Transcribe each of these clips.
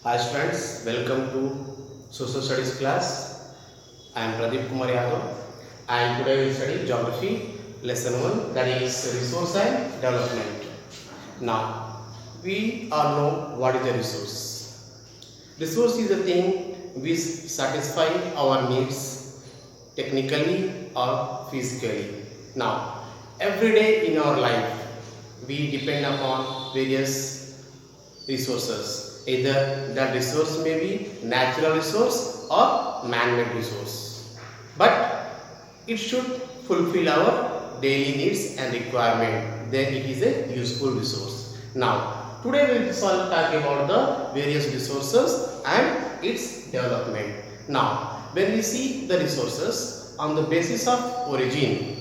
Hi students, welcome to Social Studies class. I am Pradeep Kumar Yadav and today we will study Geography lesson 1, that is resource and development. Now, we all know what is a resource. Resource is a thing which satisfy our needs technically or physically. Now, every day in our life we depend upon various resources. Either that resource may be natural resource or man-made resource, but it should fulfill our daily needs and requirement. Then it is a useful resource. Now today we will talk about the various resources and its development. Now when we see the resources on the basis of origin,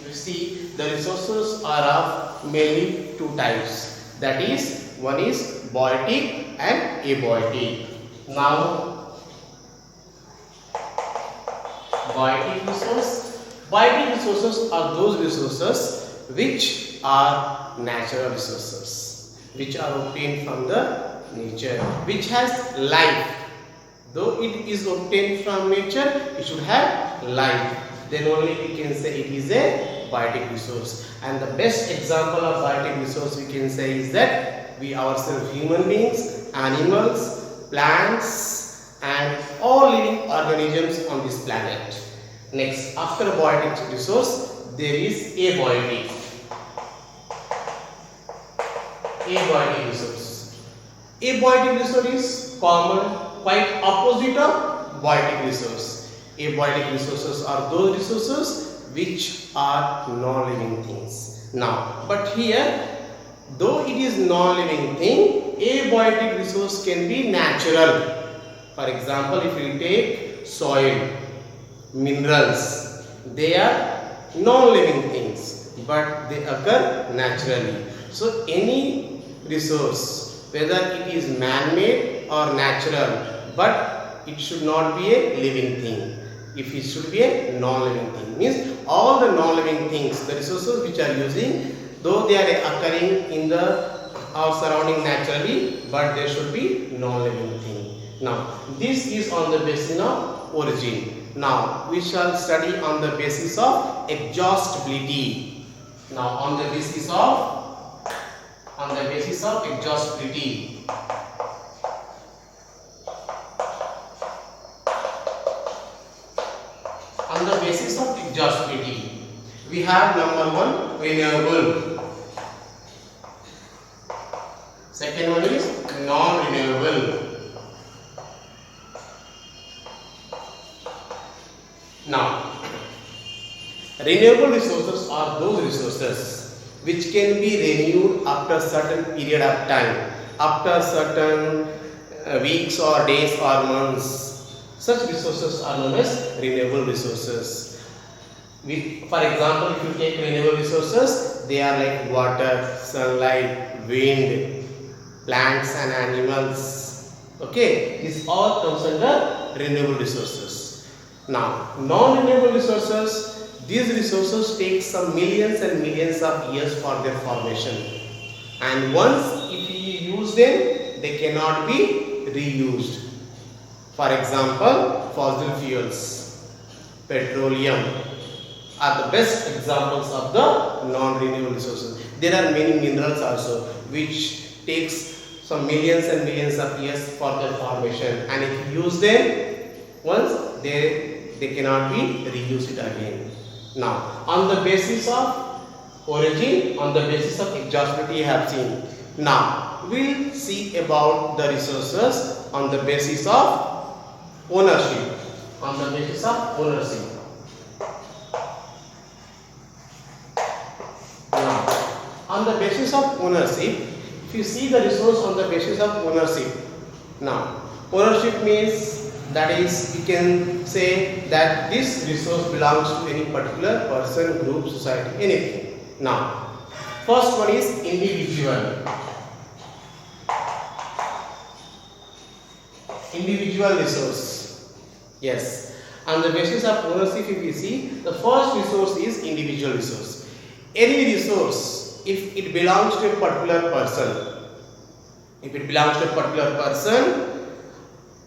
we see the resources are of mainly two types. That is, one is biotic and abiotic. Now, biotic resources are those resources which are natural resources, which are obtained from the nature, which has life. Though it is obtained from nature, it should have life. Then only we can say it is a biotic resource. And the best example of biotic resource we can say is that we ourselves, human beings, animals, plants and all living organisms on this planet. Next, after a biotic resource, there is abiotic resource. Abiotic resource is common, quite opposite of biotic resource. Abiotic resources are those resources which are non-living things. Now, but here, though it is non-living thing, abiotic resource can be natural. For example, if you take soil, minerals, they are non-living things, but they occur naturally. So, any resource, whether it is man-made or natural, but it should not be a living thing. If it should be a non-living thing, means all the non-living things, the resources which are using, though they are occurring in our surrounding naturally, but they should be non-living thing. Now, this is on the basis of origin. Now, we shall study on the basis of exhaustibility. Now, on the basis of exhaustibility. On the basis of exhaustibility, we have number one, renewable. Second one is non-renewable. Now, renewable resources are those resources which can be renewed after certain period of time, after certain weeks or days or months. Such resources are known as renewable resources. For example, if you take renewable resources, they are like water, sunlight, wind, plants and animals. Okay, this all comes under renewable resources. Now, non-renewable resources, these resources take some millions and millions of years for their formation. And once if you use them, they cannot be reused. For example, fossil fuels, petroleum are the best examples of the non-renewable resources. There are many minerals also which takes some millions and millions of years for their formation, and if you use them once, they cannot be reused again. Now, on the basis of origin, on the basis of exhaustibility, you have seen. Now, we will see about the resources on the basis of ownership. Now, on the basis of ownership, if you see the resource on the basis of ownership, now ownership means, that is, we can say that this resource belongs to any particular person, group, society, anything. Now, first one is individual resource. Yes, on the basis of ownership, if we see, the first resource is individual resource. Any resource if it belongs to a particular person,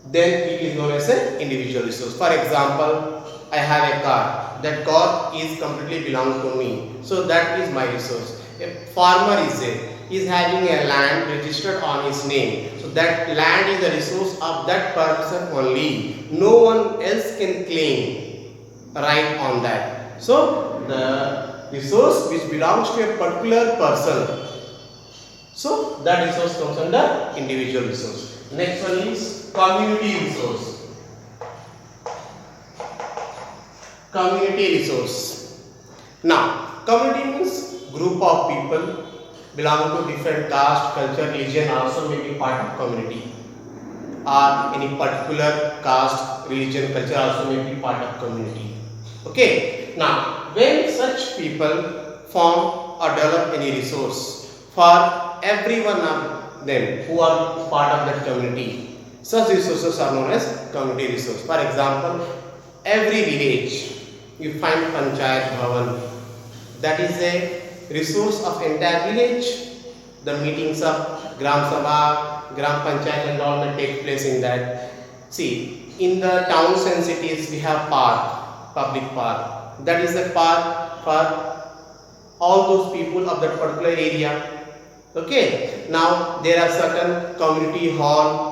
then it is known as an individual resource. For example, I have a car. That car is completely belongs to me. So that is my resource. A farmer is there. He is having a land registered on his name. So that land is the resource of that person only. No one else can claim right on that. So the resource which belongs to a particular person, so that resource comes under individual resource. Next one is community resource. Community resource. Now, community means group of people belonging to different caste, culture, religion also may be part of community. Or any particular caste, religion, culture also may be part of community. Okay. Now, when such people form or develop any resource for every one of them who are part of that community, such resources are known as community resource. For example, every village you find Panchayat Bhavan. That is a resource of entire village. The meetings of Gram Sabha, Gram Panchayat and all may take place in that. See, in the towns and cities we have park, public park. That is a park for all those people of that particular area. Okay. Now there are certain community hall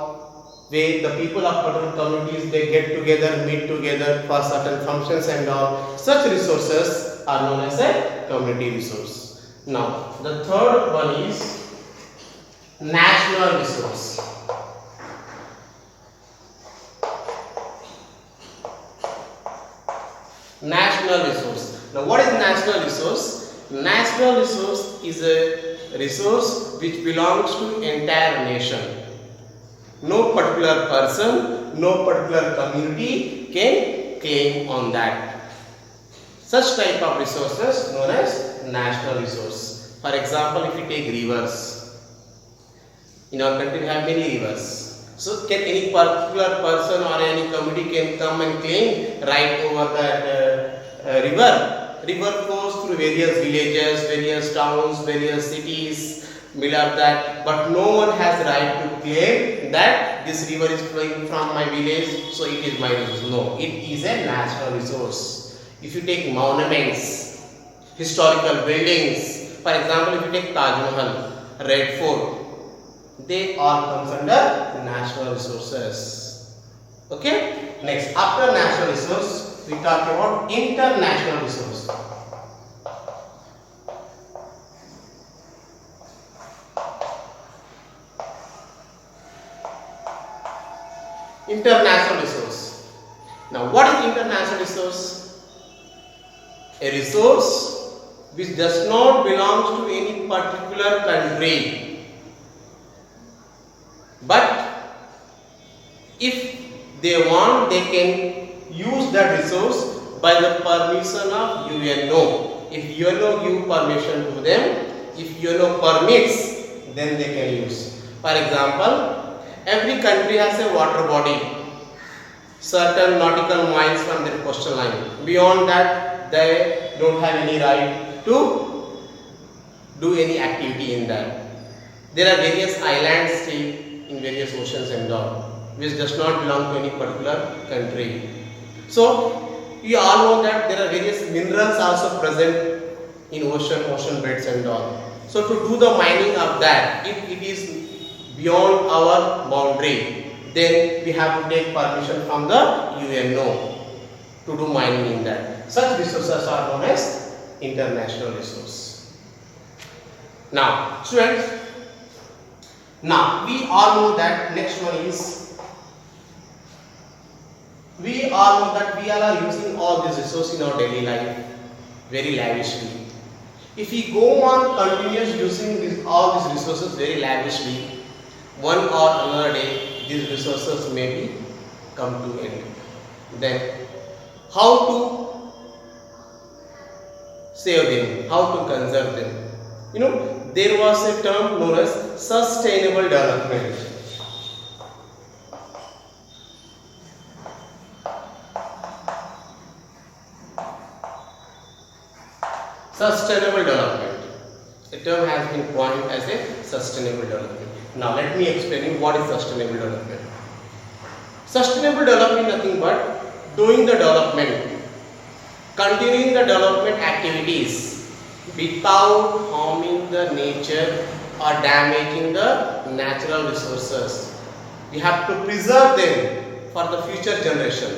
where the people of particular communities they get together, meet together for certain functions and all. Such resources are known as a community resource. Now the third one is national resource. National resource. Now what is national resource? National resource is a resource which belongs to entire nation. No particular person, no particular community can claim on that. Such type of resources known as national resource. For example, if you take rivers, in our country we have many rivers. So can any particular person or any community can come and claim right over that river? River flows through various villages, various towns, various cities, below that, but no one has right to claim that this river is flowing from my village, so it is my resource. No, it is a natural resource. If you take monuments, historical buildings, for example, if you take Taj Mahal, Red Fort, they all comes under natural resources. Okay. Next, after natural resource, we talk about international resource. International resource. Now what is international resource? A resource which does not belong to any particular country, but if they want they can use that resource by the permission of UNO. If UNO give permission to them, if UNO permits, then they can use. For example, every country has a water body, certain nautical miles from their coastal line. Beyond that, they don't have any right to do any activity in that. There are various islands still in various oceans and all, which does not belong to any particular country. So, you all know that there are various minerals also present in ocean beds and all. So, to do the mining of that, if it is beyond our boundary, then we have to take permission from the UNO to do mining in that. Such resources are known as international resource. Now, students, now we all know that next one is, we all know that we all are using all these resources in our daily life very lavishly. If we go on continuous using all these resources very lavishly, one or another day these resources may be come to end. Then how to save them, how to conserve them? You know, there was a term known as sustainable development. Sustainable development. A term has been coined as a sustainable development. Now let me explain you what is sustainable development. Sustainable development is nothing but doing the development, continuing the development activities without harming the nature or damaging the natural resources. We have to preserve them for the future generation.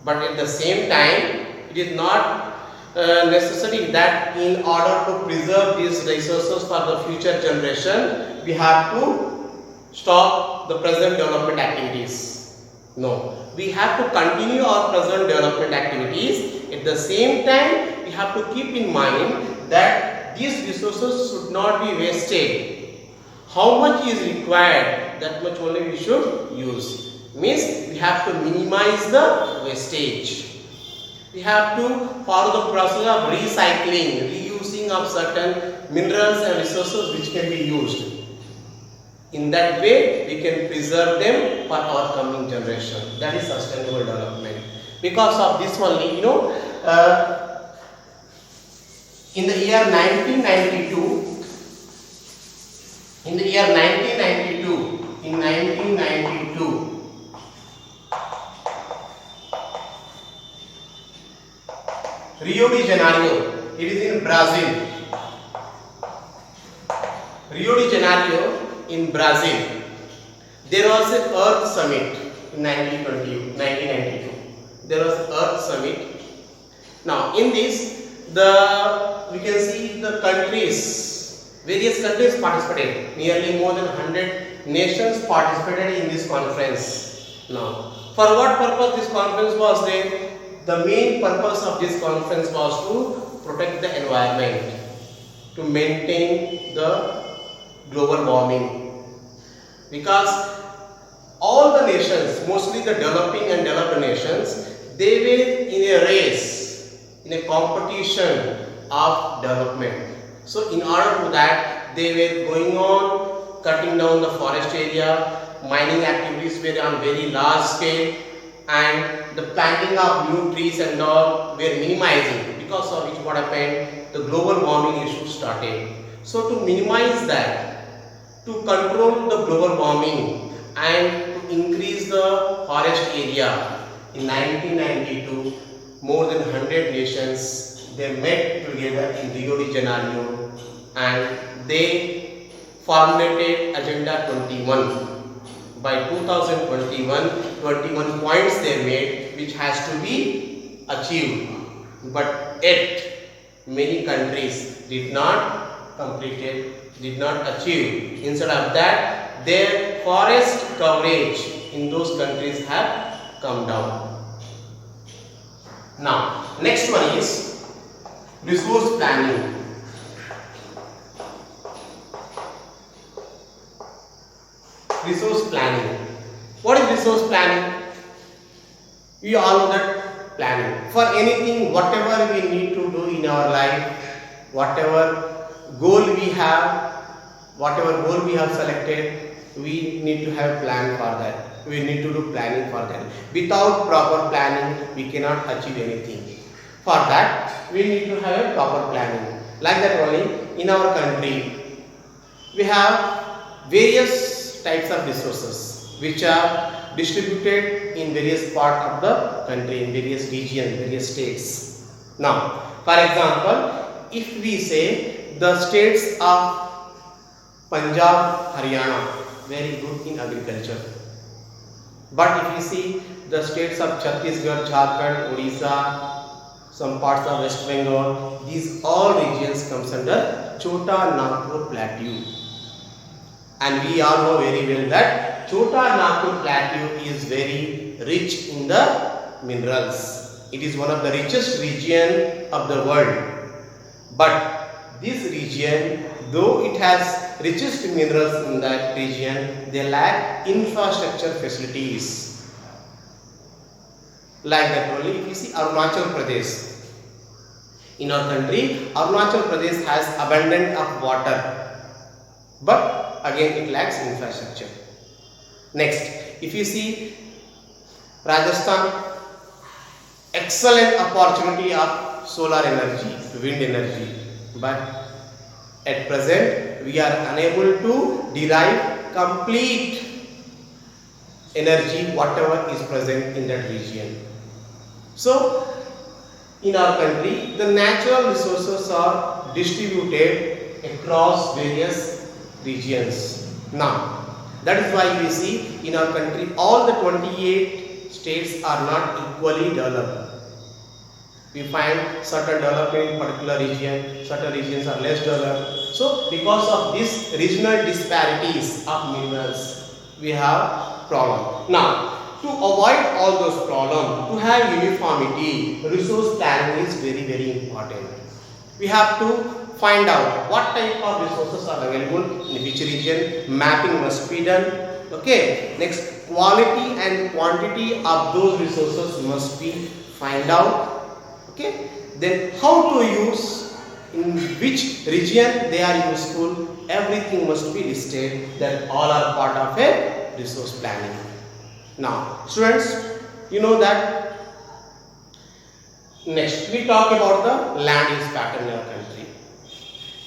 But at the same time, it is not necessary that in order to preserve these resources for the future generation, we have to stop the present development activities. No, we have to continue our present development activities. At the same time, we have to keep in mind that these resources should not be wasted. How much is required, that much only we should use. Means we have to minimize the wastage. We have to follow the process of recycling, reusing of certain minerals and resources which can be used. In that way, we can preserve them for our coming generation. That is sustainable development. Because of this only, in the year 1992, in Rio de Janeiro, it is in Brazil. Rio de Janeiro in Brazil. There was an Earth Summit in 1992. There was an Earth Summit. Now, in this, we can see the countries, various countries participated. Nearly more than 100 nations participated in this conference. Now, for what purpose this conference was there? The main purpose of this conference was to protect the environment, to maintain the global warming. Because all the nations, mostly the developing and developed nations, they were in a race, in a competition of development. So in order to that, they were going on cutting down the forest area, mining activities were on very large scale, and the planting of new trees and all were minimizing, because of which what happened, the global warming issue started. So to minimize that, to control the global warming and to increase the forest area, in 1992 more than 100 nations, they met together in Rio de Janeiro and they formulated Agenda 21. By 2021, 21 points they made which has to be achieved, but yet many countries did not complete it, did not achieve. Instead of that, their forest coverage in those countries have come down. Now, next one is resource planning. Resource planning. What is resource planning? We all know that planning. For anything, whatever we need to do in our life, whatever goal we have selected, we need to have plan for that. We need to do planning for that. Without proper planning, we cannot achieve anything. For that, we need to have a proper planning. Like that only, in our country, we have various types of resources which are distributed in various parts of the country, in various regions, various states. Now, for example, if we say the states of Punjab, Haryana, very good in agriculture. But if we see the states of Chhattisgarh, Jharkhand, Odisha, some parts of West Bengal, these all regions comes under Chota Nagpur Plateau. And we all know very well that Chota Nagpur Plateau is very rich in the minerals. It is one of the richest region of the world. But this region, though it has richest minerals in that region, they lack infrastructure facilities. Like that only, if you see Arunachal Pradesh. In our country, Arunachal Pradesh has abundance of water. But again, it lacks infrastructure. Next, if you see Rajasthan, excellent opportunity of solar energy, wind energy, but At present, we are unable to derive complete energy whatever is present in that region. So, in our country, the natural resources are distributed across various regions. Now, that is why we see in our country all the 28 states are not equally developed. We find certain development in particular region, certain regions are less developed. So, because of these regional disparities of minerals, we have problem. Now, to avoid all those problems, to have uniformity, resource planning is very, very important. We have to find out what type of resources are available in which region, mapping must be done. Okay, next, quality and quantity of those resources must be find out. Okay, then how to use, in which region they are useful, everything must be listed, that all are part of a resource planning. Now, students, you know that. Next, we talk about the land use pattern in our country.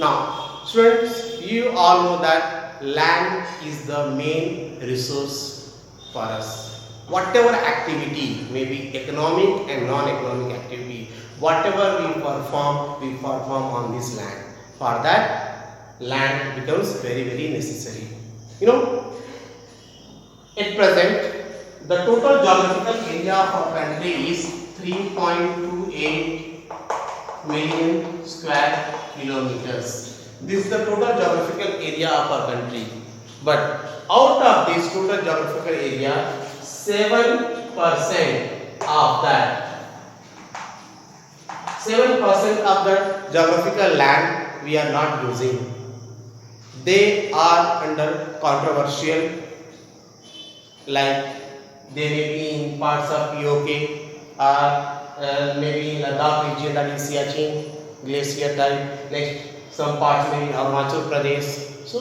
Now, students, you all know that land is the main resource for us. Whatever activity, maybe economic and non-economic activity, whatever we perform on this land. For that, land becomes very, very necessary. You know, at present, the total geographical area of our country is 3.28 million square kilometers. This is the total geographical area of our country. But out of this total geographical area, 7% of the geographical land we are not using. They are under controversial, like they may be in parts of POK or maybe in Ladakh region, that is Siachen glacier type. Next, some parts may be Arunachal Pradesh. So,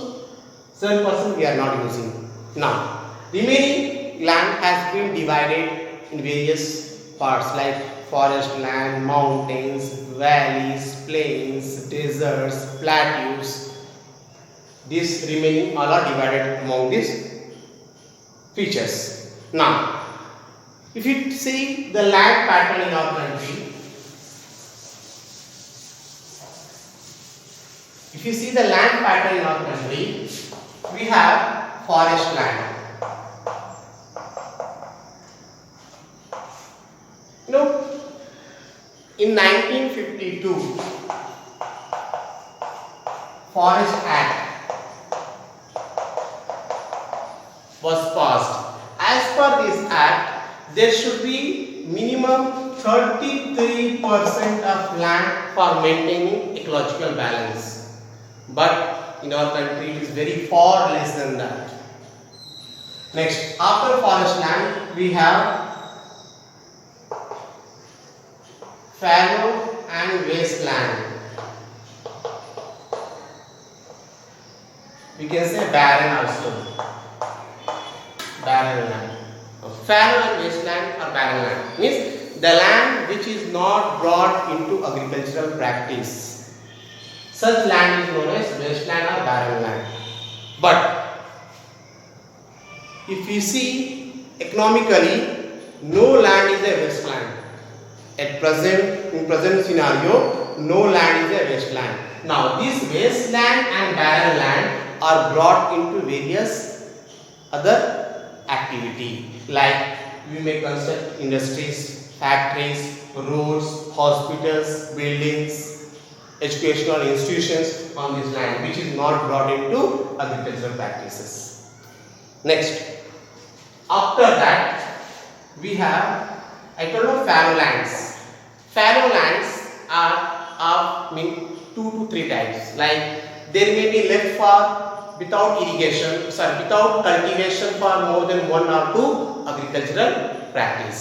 7% we are not using. Now, remaining land has been divided in various parts like forest land, mountains, valleys, plains, deserts, plateaus. These remaining all are divided among these features. Now, if you see the land pattern in our country, we have forest land. You know, in 1952, Forest Act was passed. As per this act, there should be minimum 33% of land for maintaining ecological balance. But in our country, it is very far less than that. Next, after forest land, we have fallow and wasteland. We can say barren also. Barren land. Fallow and wasteland are barren land. Means the land which is not brought into agricultural practice. Such land is known as wasteland or barren land. But if we see economically, no land is a wasteland. In present scenario, no land is a wasteland. Now, this wasteland and barren land are brought into various other activity, like we may construct industries, factories, roads, hospitals, buildings, educational institutions on this land, which is not brought into agricultural practices. Next, after that, we have, I told you, fallow lands. Fallow lands are of 2 to 3 types. Like there may be left for without irrigation, without cultivation for more than 1 or 2 agricultural practice.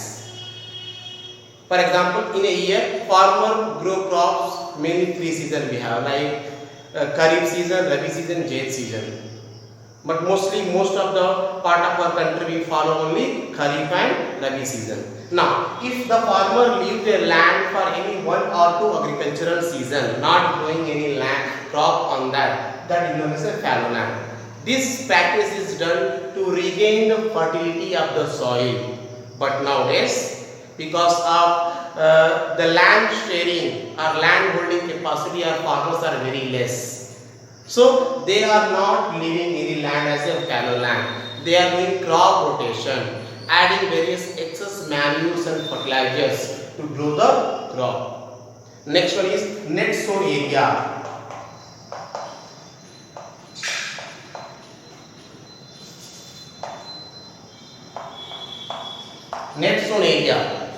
For example, in a year, farmer grow crops mainly 3 seasons we have, like Kharif season, Rabi season, Zaid season. But most of the part of our country we follow only Kharif and Rabi season. Now, if the farmer leave their land for any 1 or 2 agricultural season, not growing any land crop on that is known as a fallow land. This practice is done to regain the fertility of the soil. But nowadays, because of the land sharing or land holding capacity of farmers are very less, so they are not leaving any land as a fallow land. They are doing crop rotation, adding various excess manures and fertilizers to grow the crop. Next one is net sown area. Net sown area.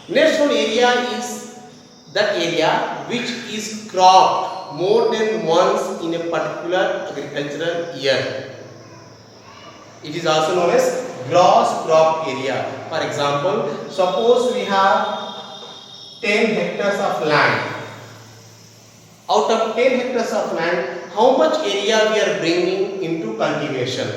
Net sown area is that area which is cropped more than once in a particular agricultural year. It is also known as gross crop area. For example, suppose we have 10 hectares of land. Out of 10 hectares of land, how much area we are bringing into cultivation?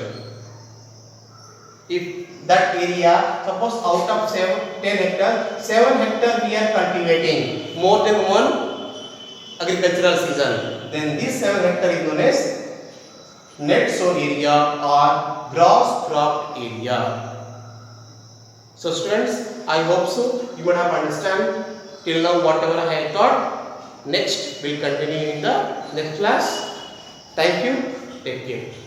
If that area, suppose out of 10 hectares, 7 hectares we are cultivating more than one agricultural season, then this 7 hectares is known as net sown area or gross crop area. So students, I hope so you would have understand till now whatever I have taught. Next we'll continue in the next class. Thank you. Take care.